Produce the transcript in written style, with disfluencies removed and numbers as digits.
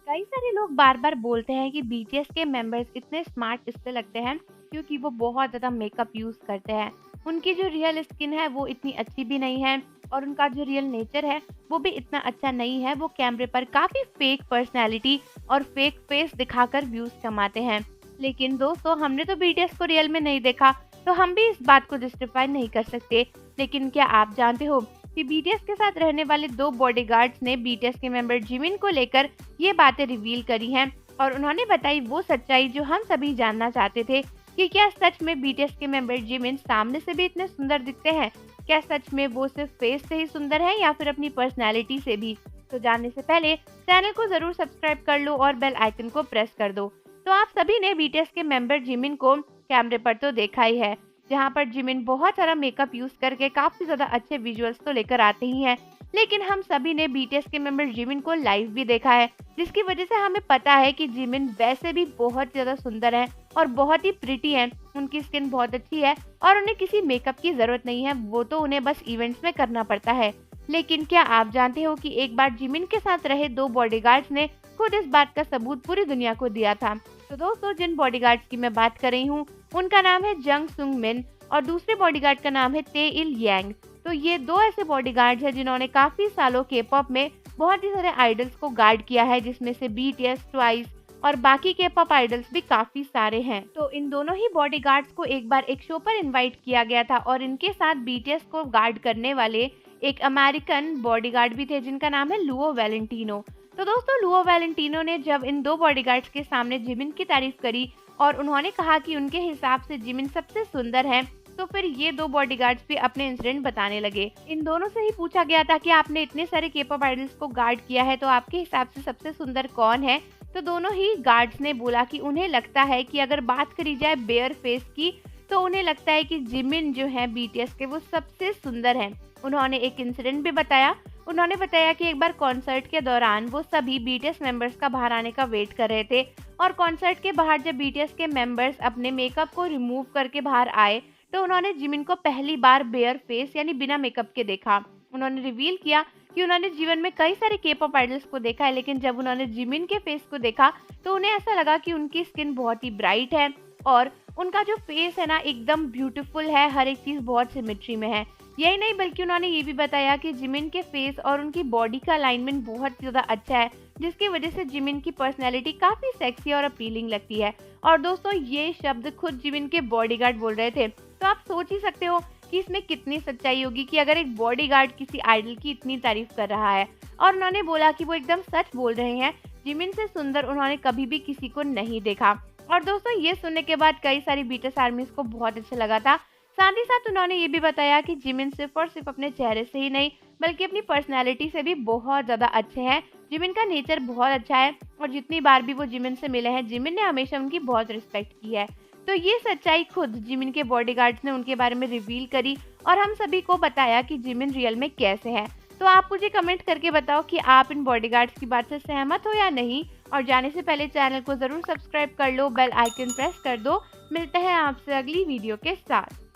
कई सारे लोग बार-बार बोलते हैं कि बीटीएस के मेंबर्स इतने स्मार्ट इसलिए लगते हैं क्योंकि वो बहुत ज़्यादा मेकअप यूज़ करते हैं। उनकी जो रियल स्किन है वो इतनी अच्छी भी नहीं है और उनका जो रियल नेचर है वो भी इतना अच्छा नहीं है। वो कैमरे पर काफ़ी फेक पर्सनैलिटी और फेक फेस दिखाकर व्यूज़ कमाते हैं। लेकिन दोस्तों, हमने तो बीटीएस को रियल में नहीं देखा, तो हम भी इस बात को जस्टिफाई नहीं कर सकते। लेकिन क्या आप जानते हो कि बीटीएस के साथ रहने वाले 2 बॉडीगार्ड्स ने बीटीएस के मेंबर जिमिन को लेकर ये बातें रिवील करी हैं और उन्होंने बताई वो सच्चाई जो हम सभी जानना चाहते थे कि क्या सच में बीटीएस के मेंबर जिमिन सामने से भी इतने सुंदर दिखते हैं? क्या सच में वो सिर्फ फेस से ही सुंदर है या फिर अपनी पर्सनैलिटी से भी? तो जानने से पहले चैनल को जरूर सब्सक्राइब कर लो और बेल आइकन को प्रेस कर दो। तो आप सभी ने बीटीएस के मेंबर जिमिन को कैमरे पर तो देखा ही है, जहाँ पर जिमिन बहुत सारा मेकअप यूज करके काफी ज्यादा अच्छे विजुअल्स तो लेकर आते ही हैं। लेकिन हम सभी ने बीटीएस के मेंबर जिमिन को लाइव भी देखा है, जिसकी वजह से हमें पता है कि जिमिन वैसे भी बहुत ज्यादा सुंदर है और बहुत ही प्रिटी है। उनकी स्किन बहुत अच्छी है और उन्हें किसी मेकअप की जरूरत नहीं है, वो तो उन्हें बस इवेंट्स में करना पड़ता है। लेकिन क्या आप जानते हो कि एक बार जिमिन के साथ रहे 2 बॉडीगार्ड्स ने खुद इस बात का सबूत पूरी दुनिया को दिया था। तो दोस्तों, जिन बॉडीगार्ड्स की मैं बात कर रही हूँ उनका नाम है जंग सुंग मिन और दूसरे बॉडीगार्ड का नाम है ते इल यांग। तो ये 2 ऐसे बॉडीगार्ड्स हैं जिन्होंने काफी सालों के पॉप में बहुत ही सारे आइडल्स को गार्ड किया है, जिसमें से बीटीएस, ट्वाइस और बाकी के पॉप आइडल्स भी काफी सारे हैं। तो इन दोनों ही बॉडीगार्ड्स को एक बार एक शो पर इनवाइट किया गया था और इनके साथ बीटीएस को गार्ड करने वाले एक अमेरिकन बॉडीगार्ड भी थे जिनका नाम है लुओ वैलेंटिनो। तो दोस्तों, लुओ वैलेंटिनो ने जब इन 2 बॉडीगार्ड्स के सामने जिमिन की तारीफ करी और उन्होंने कहा कि उनके हिसाब से जिमिन सबसे सुंदर है, तो फिर ये 2 बॉडीगार्ड्स भी अपने इंसिडेंट बताने लगे। इन दोनों से ही पूछा गया था कि आपने इतने सारे के-पॉप आइडल्स को गार्ड किया है, तो आपके हिसाब से सबसे सुंदर कौन है? तो दोनों ही गार्ड्स ने बोला कि उन्हें लगता है कि अगर बात करी जाए बेयर फेस की, तो उन्हें लगता है कि जिमिन जो है बीटीएस के वो सबसे सुंदर हैं। उन्होंने एक इंसिडेंट भी बताया। उन्होंने बताया कि एक बार कॉन्सर्ट के दौरान वो सभी बीटीएस मेंबर्स का बाहर आने का वेट कर रहे थे और कॉन्सर्ट के बाहर जब बीटीएस के मेंबर्स अपने मेकअप को रिमूव करके बाहर आए, तो उन्होंने जिमिन को पहली बार बेयर फेस यानी बिना मेकअप के देखा। उन्होंने रिवील किया कि उन्होंने जीवन में कई सारे के-पॉप आइडल्स को देखा है, लेकिन जब उन्होंने जिमिन के फेस को देखा तो उन्हें ऐसा लगा कि उनकी स्किन बहुत ही ब्राइट है और उनका जो फेस है ना एकदम ब्यूटीफुल है, हर एक चीज बहुत सिमेट्री में है। यही नहीं बल्कि उन्होंने ये भी बताया कि जिमिन के फेस और उनकी बॉडी का अलाइनमेंट बहुत ज्यादा अच्छा है, जिसकी वजह से जिमिन की पर्सनैलिटी काफी सेक्सी और अपीलिंग लगती है। और दोस्तों, ये शब्द खुद जिमिन के बॉडीगार्ड बोल रहे थे, तो आप सोच ही सकते हो कि इसमें कितनी सच्चाई होगी कि अगर एक बॉडीगार्ड किसी आइडल की इतनी तारीफ कर रहा है। और उन्होंने बोला कि वो एकदम सच बोल रहे हैं, जिमिन से सुंदर उन्होंने कभी भी किसी को नहीं देखा। और दोस्तों, ये सुनने के बाद कई सारी बीटीएस आर्मीज को बहुत अच्छा लगा था। साथ ही साथ उन्होंने ये भी बताया कि जिमिन सिर्फ और सिर्फ अपने चेहरे से ही नहीं बल्कि अपनी पर्सनैलिटी से भी बहुत ज्यादा अच्छे हैं। जिमिन का नेचर बहुत अच्छा है और जितनी बार भी वो जिमिन से मिले हैं, जिमिन ने हमेशा उनकी बहुत रिस्पेक्ट की है। तो ये सच्चाई खुद जिमिन के बॉडीगार्ड्स ने उनके बारे में रिवील करी और हम सभी को बताया कि जिमिन रियल में कैसे है। तो आप मुझे कमेंट करके बताओ कि आप इन बॉडीगार्ड्स की बात से सहमत हो या नहीं। और जाने से पहले चैनल को जरूर सब्सक्राइब कर लो, बेल आइकन प्रेस कर दो। मिलते हैं आपसे अगली वीडियो के साथ।